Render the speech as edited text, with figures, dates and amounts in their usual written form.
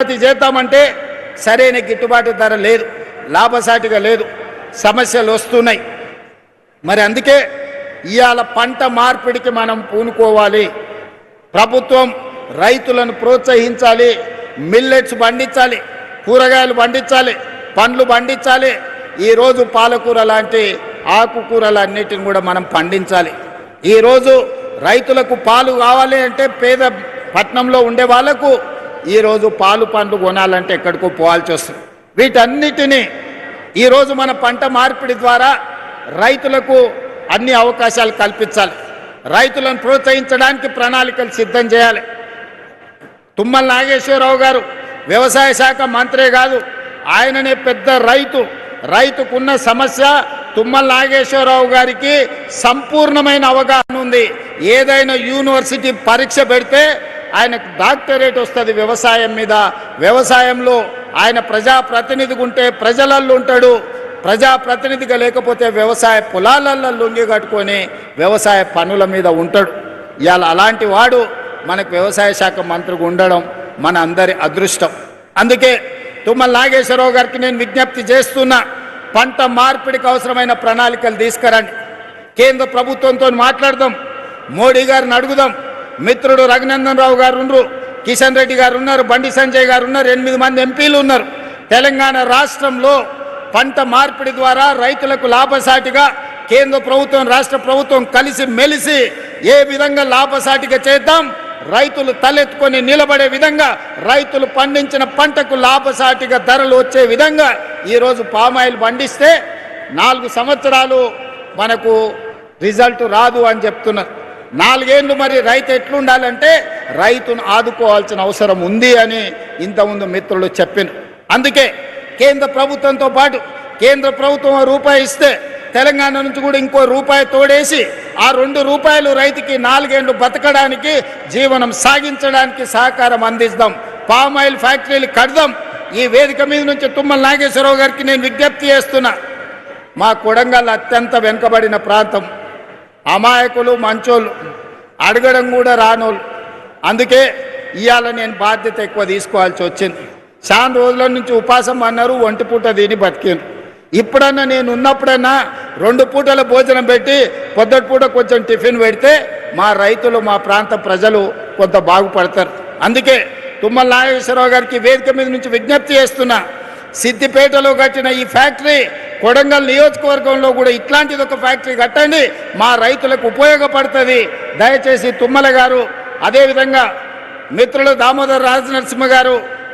చేద్దామంటే సరైన గిట్టుబాటు ధర లేదు, లాభసాటిగా లేదు, సమస్యలు వస్తున్నాయి. మరి అందుకే ఇవాళ పంట మార్పిడికి మనం పూనుకోవాలి. ప్రభుత్వం రైతులను ప్రోత్సహించాలి, మిల్లెట్స్ పండించాలి, కూరగాయలు పండించాలి, పండ్లు పండించాలి. ఈరోజు పాలకూర లాంటి ఆకుకూరలన్నిటిని కూడా మనం పండించాలి. ఈరోజు రైతులకు పాలు కావాలి అంటే పేద పట్టణంలో ఉండే వాళ్లకు ఈరోజు పాలు పండ్లు కొనాలంటే ఎక్కడికో పోవాల్సి వస్తుంది. వీటన్నిటినీ ఈరోజు మన పంట మార్పిడి ద్వారా రైతులకు అన్ని అవకాశాలు కల్పించాలి. రైతులను ప్రోత్సహించడానికి ప్రణాళికలు సిద్ధం చేయాలి. తుమ్మల నాగేశ్వరరావు గారు వ్యవసాయ శాఖ మంత్రే కాదు, ఆయననే పెద్ద రైతుకున్న సమస్య తుమ్మల నాగేశ్వరరావు గారికి సంపూర్ణమైన అవగాహన ఉంది. ఏదైనా యూనివర్సిటీ పరీక్ష పెడితే ఆయనకు డాక్టరేట్ వస్తుంది వ్యవసాయం మీద. వ్యవసాయంలో ఆయన ప్రజాప్రతినిధిగా ఉంటే ప్రజలల్లో ఉంటాడు, ప్రజాప్రతినిధిగా లేకపోతే వ్యవసాయ పొలాలల్లో లొంగి కట్టుకొని వ్యవసాయ పనుల మీద ఉంటాడు. ఇవాళ అలాంటి వాడు మనకు వ్యవసాయ శాఖ మంత్రిగా ఉండడం మన అందరి అదృష్టం. అందుకే తుమ్మల నాగేశ్వరరావు గారికి నేను విజ్ఞప్తి చేస్తున్నా, పంట మార్పిడికి అవసరమైన ప్రణాళికలు తీసుకురండి. కేంద్ర ప్రభుత్వంతో మాట్లాడదాం, మోడీ గారిని అడుగుదాం. మిత్రుడు రఘునందన్ రావు గారు ఉన్నారు, కిషన్ రెడ్డి గారు ఉన్నారు, బండి సంజయ్ గారు ఉన్నారు, 8 మంది ఎంపీలు ఉన్నారు. తెలంగాణ రాష్ట్రంలో పంట మార్పిడి ద్వారా రైతులకు లాభసాటిగా కేంద్ర ప్రభుత్వం రాష్ట్ర ప్రభుత్వం కలిసి మెలిసి ఏ విధంగా లాభసాటిగా చేద్దాం, రైతులు తలెత్తుకొని నిలబడే విధంగా, రైతులు పండించిన పంటకు లాభసాటిగా ధరలు వచ్చే విధంగా ఈరోజు పామాయిల్ పండిస్తే 4 సంవత్సరాలు మనకు రిజల్ట్ రాదు అని చెప్తున్నారు. 4 ఏళ్ళు మరి రైతు ఎట్లుండాలంటే రైతును ఆదుకోవాల్సిన అవసరం ఉంది అని ఇంతకుముందు మిత్రులు చెప్పారు. అందుకే కేంద్ర ప్రభుత్వంతో పాటు కేంద్ర ప్రభుత్వం రూపాయి ఇస్తే తెలంగాణ నుంచి కూడా ఇంకో రూపాయి తోడేసి ఆ 2 రూపాయలు రైతుకి 4 ఏళ్ళు బతకడానికి, జీవనం సాగించడానికి సహకారం అందిస్తాం. పామాయిల్ ఫ్యాక్టరీలు కడదాం. ఈ వేదిక మీద నుంచి తుమ్మల నాగేశ్వరరావు గారికి నేను విజ్ఞప్తి చేస్తున్నా, మా కొడంగల్ అత్యంత వెనుకబడిన ప్రాంతం, అమాయకులు మంచోళ్ళు, అడగడం కూడా రానోళ్ళు. అందుకే ఇవాళ నేను బాధ్యత ఎక్కువ తీసుకోవాల్సి వచ్చింది. చాలా రోజుల నుంచి ఉపాసం అన్నారు, 1 పూట తిని బతికాను. ఇప్పుడన్నా నేను ఉన్నప్పుడన్నా 2 పూటల భోజనం పెట్టి పొద్దుటి పూట కొంచెం టిఫిన్ పెడితే మా రైతులు, మా ప్రాంత ప్రజలు కొంత బాగుపడతారు. అందుకే తుమ్మల నాగేశ్వరరావు గారికి వేదిక మీద నుంచి విజ్ఞప్తి చేస్తున్నా, సిద్దిపేటలో కట్టిన ఈ ఫ్యాక్టరీ కొడంగల్ నియోజకవర్గంలో కూడా ఇట్లాంటిది ఒక ఫ్యాక్టరీ కట్టండి, మా రైతులకు ఉపయోగపడుతుంది. దయచేసి తుమ్మల గారు, అదేవిధంగా మిత్రులు దామోదర్ రాజనరసింహ గారు,